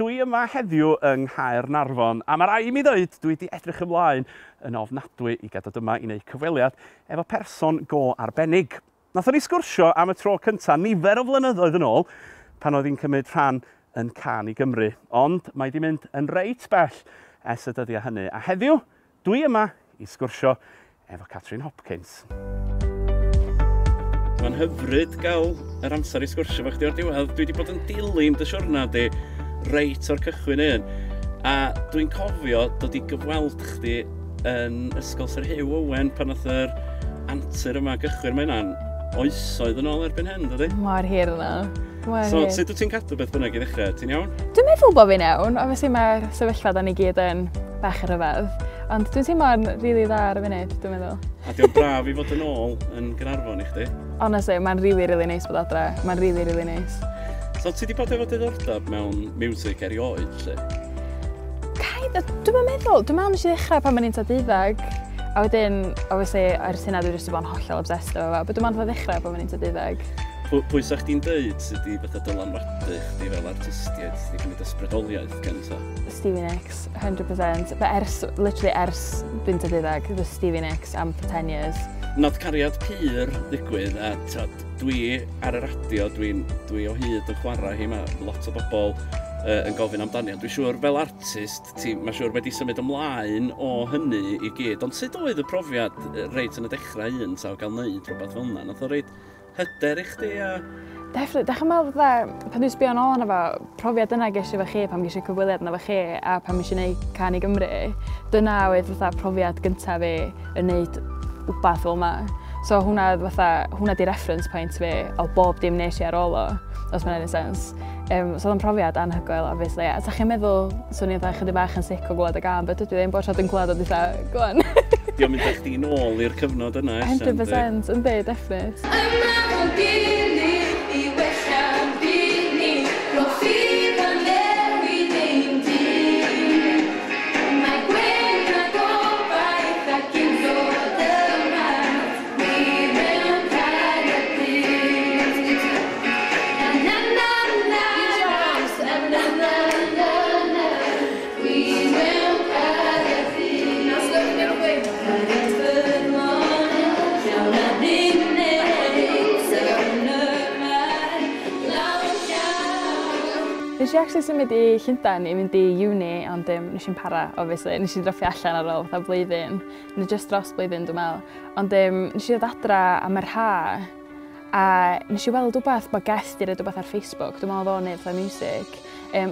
dwi yma heddiw yng Nghaernarfon, a mae rai mi ddweud dwi wedi edrych ymlaen yn ofnadwy i gadw yma i wneud cyfweliad efo person go arbennig. Nathon ni sgwrsio am y tro cyntaf nifer o flynyddoedd yn ôl pan oedd hi'n cymryd rhan yn Can i Gymru, ond mae wedi mynd yn reit bell ers y dyddiau hynny. A heddiw, dwi yma i sgwrsio efo Catrin Hopkins. Mae'n hyfryd gael yr amser i sgwrsio fo chdi o'r diwedd. Dwi wedi bod yn dilyn dy siwrna di reit o'r cychwyn un. A dwi'n cofio dod i gyfweld chdi yn Ysgol Sir Huw Owen pan oedd yr antur yma gychwyn. Mae hynna'n oesoedd yn ôl erbyn hyn, dydi? Mor hir yna. So, sut wyt ti'n cadw beth bynnag i ddechrau? Ti'n iawn? Dwi'n meddwl bod fi'n iawn. Obviously mae'r sefyllfa da ni gyd yn bach ar rhyfedd. Ond dwi'n teimlo'n rili dda ar y funud, dwi'n meddwl. A diolch braf i fod yn ôl yn Gaernarfon i chdi? Honestly, mae'n rili neis bod adre. Mae'n rili neis. So, ti wedi bod efo diddordeb mewn music erioed, lle? Dwi'n meddwl nes i ddechrau pan mae'n 12. A wedyn, obviously, ers hynna dwi wedi bod yn hollol obsessed efo fo. But dwi'n meddwl ddechrau pan mae'n 12. Pwy sa chdi'n dweud sydd wedi fatha dylanwadu chdi fel artistiaid, sydd wedi gwneud ysbrydoliaeth gynta? Stevie Nicks, 100%. Literally ers dwi'n 12, dwi'n Stevie Nicks am 10 years. Nodd cariad pyr ddigwydd, a dwi ar y radio, dwi o hyd yn chwarae hi, mae lot o bobl yn gofyn amdani. Dwi'n siŵr fel artist, mae'n siŵr wedi symud ymlaen o hynny i gyd. Ond sut oedd y profiad reit yn y dechrau un saw gael neud rhywbeth fel yna? Nath o reit hyder i chdi a... Definitely. Dach chi'n meddwl pan dwi'n sbio nôl yna fo, profiad yna ges i fo chi pan ges i cyfweliad yna fo chi a pan ges i wneud Can i Gymru, dyna oedd profiad gyntaf fi yn wneud wbath fel yma. So hwnna di reference point fi o bob dim nes i ar ôl o, os mae'n gwneud sens. So oedd yn profiad anhygoel, obviously. A dach chi'n meddwl, swn i'n chydig bach yn sic o glwad y gân, but dwi ddim bod siarad yn glwad o dda, go on. Diolch mynd eich di nôl i'r cyfnod yna, 100%, yndi, definite. Nes i actually symud i Llundain i fynd i uni, ond nes i'n para, obviously. Nes i droffi allan ar ôl fatha blwyddyn, neu just dros blwyddyn, dwi'n meddwl. Ond nes i ddod adra am yr ha, a nes i weld wbath bod Geth di roed wbath ar Facebook, dwi'n meddwl o'n neud fatha music.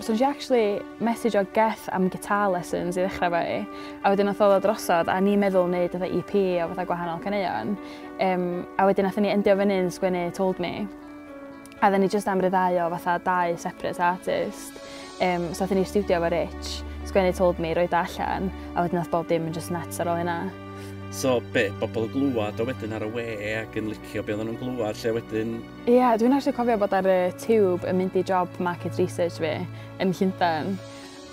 So nes i actually message o Geth am guitar lessons i ddechrau fo i, a wedyn nath o ddod drosodd, a ni'n meddwl wneud fatha EP o fatha gwahanol caneuon. A wedyn nath ni endio fyny'n sgwennu Told Me. A dden ni just am ryddau o fatha 2 separate artist. So nath ni studio fo Rich, sgwennu Told Me, roed allan, a wedyn nath bob dim yn just nuts ar ôl hynna. So be, bobl glwad o wedyn ar y we ac yn licio be oedden nhw'n glwad lle wedyn? Ie, dwi'n actually cofio bod ar y Tube yn mynd i job market research fi yn Llundain.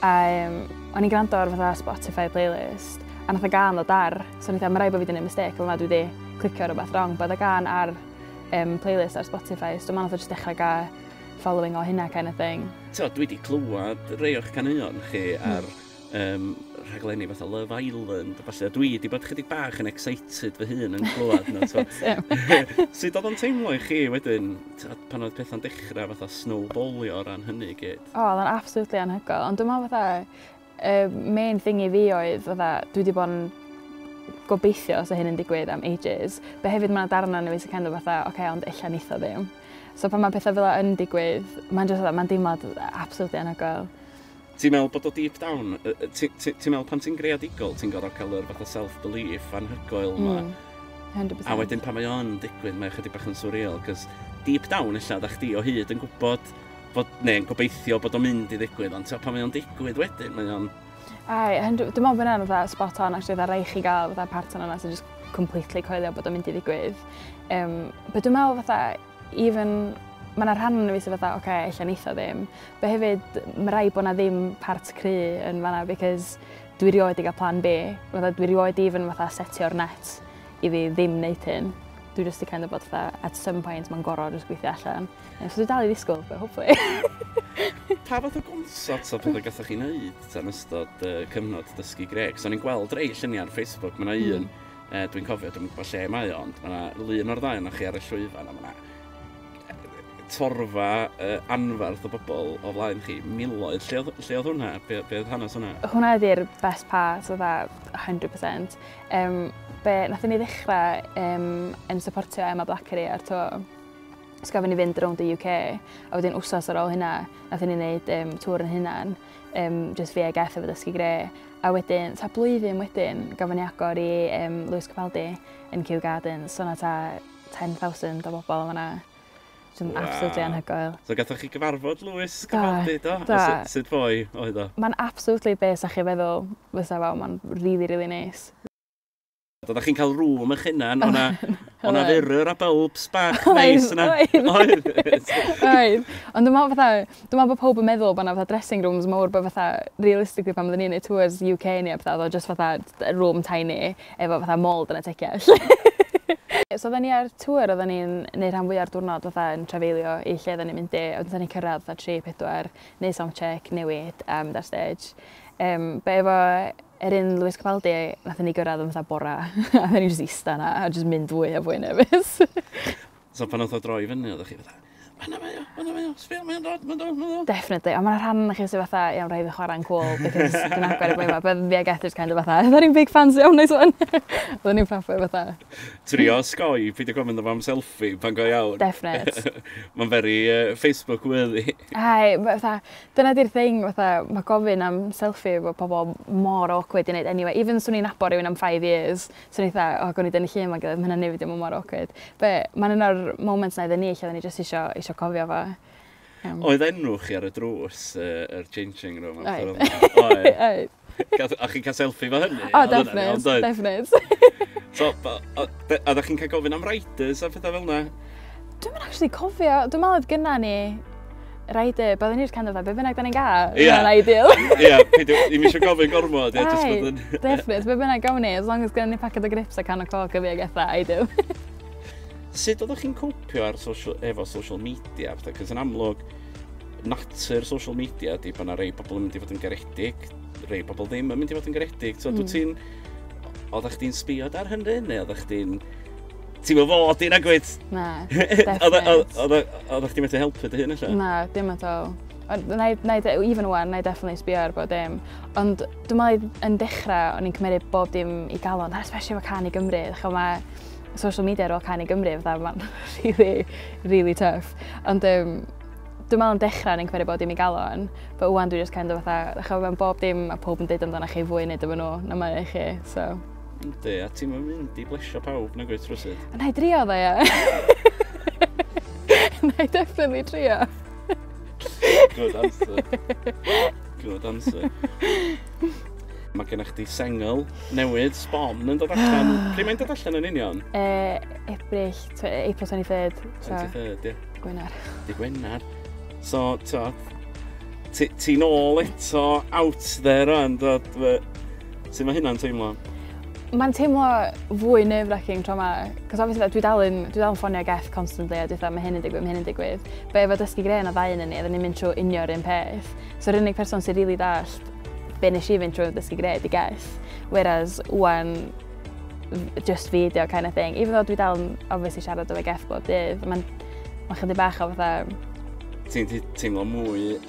A o'n i'n gwrando ar fatha Spotify playlist, a nath y gan o dar, so o'n i'n dweud, mae rai bod fi wedi gwneud mistake, fel yma dwi wedi clicio rhywbeth wrong, bod y gan ar playlist ar Spotify, so dwi'n meddwl jyst dechrau gael following o hynna kind of thing. Dwi wedi clywed rei o'ch caneuon chi ar rhaglenni fatha Love Island, a dwi wedi bod chydig bach yn excited fy hun yn clywed nhw. Sut oedd o'n teimlo i chi wedyn, pan oedd pethau'n dechrau fatha snowballio o ran hynny i gyd? Oedd o'n absolutely anhygoel, ond dwi'n meddwl fatha, main thing i fi oedd fatha, dwi wedi bod yn gobeithio os o hyn yn digwydd am ages, be hefyd mae'n darna yn y fi sy'n kind of fatha, oce, ond illa neitho ddim. So pan mae pethau fel yn digwydd, mae'n deimlad absolutely anhygoel. Ti'n meddwl bod o deep down, ti'n meddwl pan ti'n greadigol, ti'n gorfod cael yr fatha self-belief anhygoel yma. 100%. A wedyn pan mae o'n digwydd, mae'n chydig bach yn surreal, cos deep down illa, da chdi o hyd yn gwybod, neu'n gobeithio bod o'n mynd i ddigwydd, ond pan mae o'n digwydd wedyn, mae o'n... Dwi'n meddwl bod yna'n fatha spot on, actually, dda reich i gael fatha part yna sy'n just completely coelio bod o'n mynd i ddigwydd. But dwi'n meddwl fatha, even, mae yna rhan yn y fi sy'n fatha, oce, illa neitho ddim. But hefyd, mae rai bod yna ddim part cry yn fanna, because dwi rioed i gael plan B. Dwi rioed even fatha setio'r net i fi ddim wneud hyn. dwi jyst i kind of bod fatha, at some point mae'n gorau jyst gweithio allan. So dwi dal i ddisgwyl, but hopefully. Pa fath o gonsert o beth gathoch chi'n neud yn ystod cyfnod dysgu Greg? So ni'n gweld rei lluniau ar Facebook, mae yna un, dwi'n cofio, dwi'n gwybod lle mae o, ond mae yna lun o'r ddau yna chi ar y llwyfan, a mae yna torfa anferth o bobl o flaen chi, miloedd. Lle oedd hwnna? Be oedd hanes hwnna? Hwnna ydy'r best part, so that 100%. Be nath ni ddechrau yn supportio Emma Blackery ar to. So gafon ni fynd rownd y UK, a wedyn wsos ar ôl hynna, nath ni wneud tŵr yn hynna'n, just fi ag efo dysgu gre. A wedyn, ta blwyddyn wedyn, gafon ni agor i Lewis Capaldi yn Kew Gardens, so na ta 10,000 o bobl yma. Dwi'n absolutely anhygoel. So gathoch chi gyfarfod Lewis Capaldi, do? Sut fwy oedd o? Mae'n absolutely beth sa'ch chi feddwl fysa fo, mae'n really, really nice. Oeddech chi'n cael rŵm eich hunan, o'na fyrrwr a bulbs bach neis yna. Oedd. Ond dwi'n meddwl bod pob yn meddwl bod yna fatha dressing rooms mawr, bod fatha, realistically pan oedden ni'n neud tours UK ni a fatha, oedd just fatha room tiny, efo fatha mold yn y teciau. So oedden ni ar tŵr, oedden ni'n neud rhan fwy ar diwrnod fatha yn trafeilio i lle oedden ni'n mynd i, oedden ni'n cyrraedd fatha 3-4, neud soundcheck, newid, mynd ar stage. Be efo un Lewis Capaldi, nath ni gyrraedd yn fatha bora, a nath ni jyst ista na, a jyst mynd fwy a fwy nefus. So pan oedd o droi fyny, oeddech chi fatha, Mae'n sbio, mae'n dod. Definitely, a mae'n rhan chi sydd fatha, iawn, rhaid i chwarae'n cool, because dwi'n agor i blwyfa, but fi ag Ethers kind of fatha, ydyn ni'n big fans iawn, neis o'n. Oedden ni'n ffaffu fatha. Trio osgoi, peidio gofyn efo am selfie, pan go iawn. Definite. Mae'n very Facebook worthy. Ai, fatha, dyna di'r thing, fatha, mae gofyn am selfie efo pobl mor awkward i wneud anyway. Even swn i'n nabod rhywun am 5 years, swn i'n fatha, gwn i dynnu llun ma'n gilydd, mae hynna'n newid dim mor awkward. But mae'n un o'r moments na iddyn ni, lle oedden ni just isio cofio fo. Oedd enw chi ar y drws, yr changing room? Oedd. A chi'n cael selfie fo hynny? O, definite. So, a da chi'n cael gofyn am writers a pethau fel yna? Dwi'n mynd actually cofio, dwi'n meddwl oedd gynna ni writer, byddwn ni'n kind of be bynnag da ni'n gael, yna'n ideal. Ie, ddim eisiau gofyn gormod. Definite, be bynnag gawn ni, as long as gynna ni packet o grips a can o coc a fi ag eitha, ideal. Sut oeddech chi'n copio efo social media? Cos yn amlwg, natur social media di bod yna rei pobl yn mynd i fod yn garedig, rei pobl ddim yn mynd i fod yn garedig. Oeddech chdi'n sbiod ar hynny, neu oeddech chdi'n... Ti'n mynd fod i'n agwyd? Na, definite. Oeddech chdi'n medru helpu dy hyn allan? Na, dim at all. Even one, na i definitely sbio ar bod dim. Ond dwi'n meddwl yn dechrau, o'n i'n cymryd bob dim i galon, especially efo Can i Gymru. Mae social media ar ôl Can i Gymru, mae'n really tough. Ond dwi'n meddwl yn dechrau ni'n cymryd bob dim i galon, but wan dwi'n just kind of fatha, mewn bob dim a pob yn deud amdano chi fwy neu efo nhw, na mae i chi, so. Ynddi, a ti'n mynd i blesio pawb na gweith rwysyd? Na i drio dda, ia. Na i definitely trio. Good answer. Mae gennych chdi sengl newydd, Sbon, yn dod allan. Pryd mae'n dod allan yn union? April 23rd. 23rd, ie. Gwener. Di Gwener. So, ti'n ôl eto out there rhan, sut mae hynna'n teimlo? Mae'n teimlo fwy nerve-wracking tro yma, cos obviously dwi dal yn ffonio Geth constantly a dwi'n mae hyn yn digwydd. Be efo dysgu gre yn o ddau yn ni, oedden ni'n mynd trwy unio'r un peth. So yr unig person sy'n rili dallt be nes i fynd trwy dysgu gre di Geth. Whereas wan, just video kind of thing. Even though dwi dal yn obviously siarad efo Geth bob dydd, mae'n chydig bach o fatha... Ti'n teimlo mwy...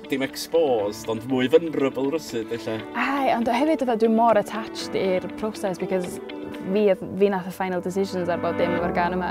dim exposed, ond mwy vulnerable rwsyd, eich? Ai, ond hefyd dwi'n mor attached i'r proses, because fi nath y final decisions ar bod dim efo'r gan yma.